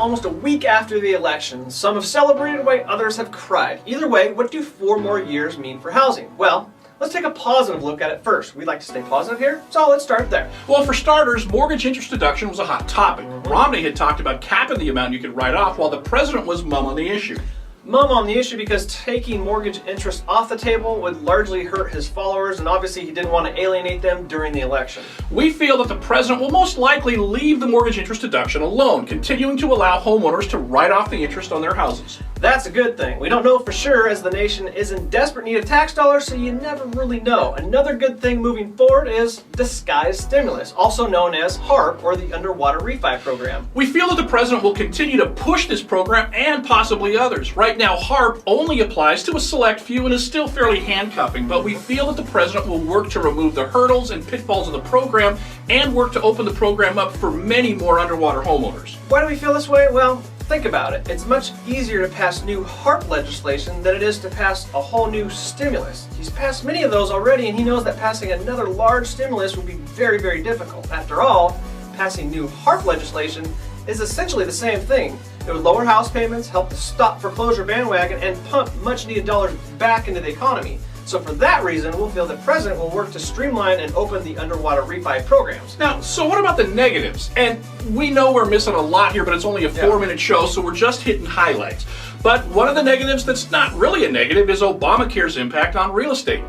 almost a week after the election. Some have celebrated while others have cried. Either way, what do 4 more years mean for housing? Well, let's take a positive look at it first. We like to stay positive here, so let's start there. Well, for starters, mortgage interest deduction was a hot topic. Romney had talked about capping the amount you could write off, while the president was mum on the issue. Mum on the issue because taking mortgage interest off the table would largely hurt his followers, and obviously he didn't want to alienate them during the election. We feel that the president will most likely leave the mortgage interest deduction alone, continuing to allow homeowners to write off the interest on their houses. That's a good thing. We don't know for sure as the nation is in desperate need of tax dollars, so you never really know. Another good thing moving forward is disguised stimulus, also known as HARP, or the Underwater Refi Program. We feel that the president will continue to push this program and possibly others. Right now, HARP only applies to a select few and is still fairly handcuffing, but we feel that the president will work to remove the hurdles and pitfalls of the program and work to open the program up for many more underwater homeowners. Why do we feel this way? Well, think about it. It's much easier to pass new HARP legislation than it is to pass a whole new stimulus. He's passed many of those already, and he knows that passing another large stimulus would be very, very difficult. After all, passing new HARP legislation is essentially the same thing. It would lower house payments, help the stop foreclosure bandwagon, and pump much needed dollars back into the economy. So for that reason, we'll feel the president will work to streamline and open the underwater refi programs. Now, so what about the negatives? And we know we're missing a lot here, but it's only a 4-minute show, so we're just hitting highlights. But one of the negatives that's not really a negative is Obamacare's impact on real estate.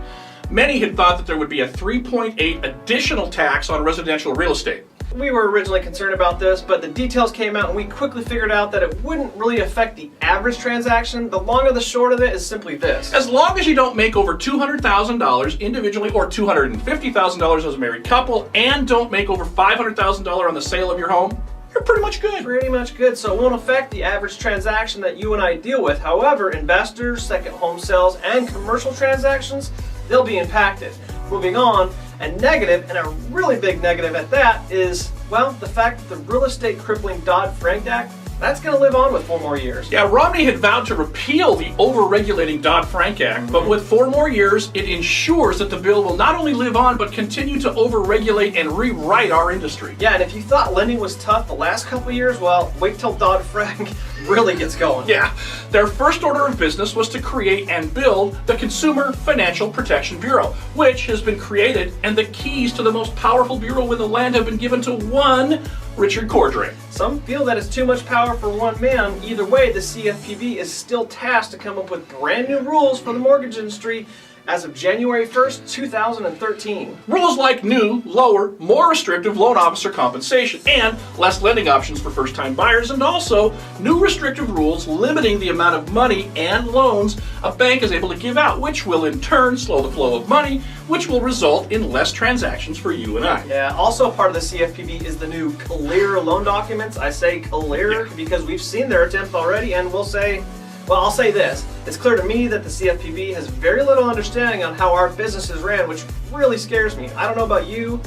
Many had thought that there would be a 3.8 additional tax on residential real estate. We were originally concerned about this, but the details came out and we quickly figured out that it wouldn't really affect the average transaction. The long and the short of it is simply this. As long as you don't make over $200,000 individually or $250,000 as a married couple and don't make over $500,000 on the sale of your home, you're pretty much good. Pretty much good, so it won't affect the average transaction that you and I deal with. However, investors, second home sales, and commercial transactions, they'll be impacted. Moving on, a negative, and a really big negative at that, is, well, the fact that the real estate crippling Dodd-Frank Act, that's going to live on with 4 more years. Yeah, Romney had vowed to repeal the over-regulating Dodd-Frank Act, but with 4 more years, it ensures that the bill will not only live on, but continue to over-regulate and rewrite our industry. Yeah, and if you thought lending was tough the last couple years, well, wait till Dodd-Frank really gets going. Yeah, their first order of business was to create and build the Consumer Financial Protection Bureau, which has been created, and the keys to the most powerful bureau in the land have been given to one Richard Cordray. Some feel that it's too much power for one man. Either way, the CFPB is still tasked to come up with brand new rules for the mortgage industry as of January 1st, 2013. Rules like new, lower, more restrictive loan officer compensation and less lending options for first-time buyers, and also new restrictive rules limiting the amount of money and loans a bank is able to give out, which will in turn slow the flow of money, which will result in less transactions for you and I. Yeah, also part of the CFPB is the new clear loan documents. I say clear because we've seen their attempt already, and we'll say, well, I'll say this. It's clear to me that the CFPB has very little understanding on how our business is ran, which really scares me. I don't know about you,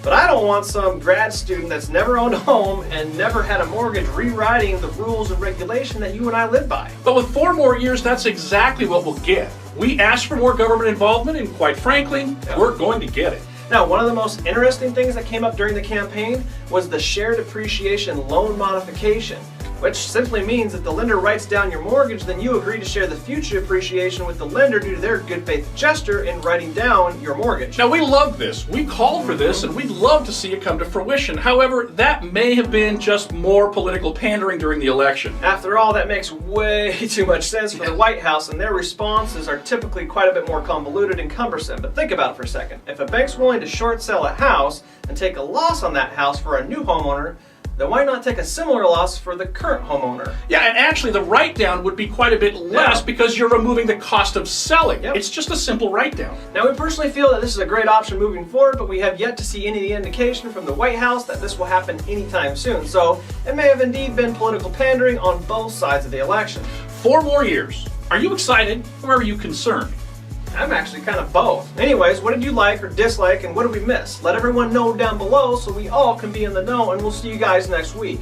but I don't want some grad student that's never owned a home and never had a mortgage rewriting the rules and regulation that you and I live by. But with 4 more years, that's exactly what we'll get. We asked for more government involvement, and quite frankly, we're going to get it. Now, one of the most interesting things that came up during the campaign was the shared appreciation loan modification, which simply means that the lender writes down your mortgage, then you agree to share the future appreciation with the lender due to their good faith gesture in writing down your mortgage. Now, we love this. We called for this, and we'd love to see it come to fruition. However, that may have been just more political pandering during the election. After all, that makes way too much sense for the White House, and their responses are typically quite a bit more convoluted and cumbersome. But think about it for a second. If a bank's willing to short sell a house and take a loss on that house for a new homeowner, then why not take a similar loss for the current homeowner? Yeah, and actually the write-down would be quite a bit less because you're removing the cost of selling. It's just a simple write-down. Now, we personally feel that this is a great option moving forward, but we have yet to see any indication from the White House that this will happen anytime soon. So it may have indeed been political pandering on both sides of the election. 4 more years. Are you excited or are you concerned? I'm actually kind of both. Anyways, what did you like or dislike, and what did we miss? Let everyone know down below so we all can be in the know, and we'll see you guys next week.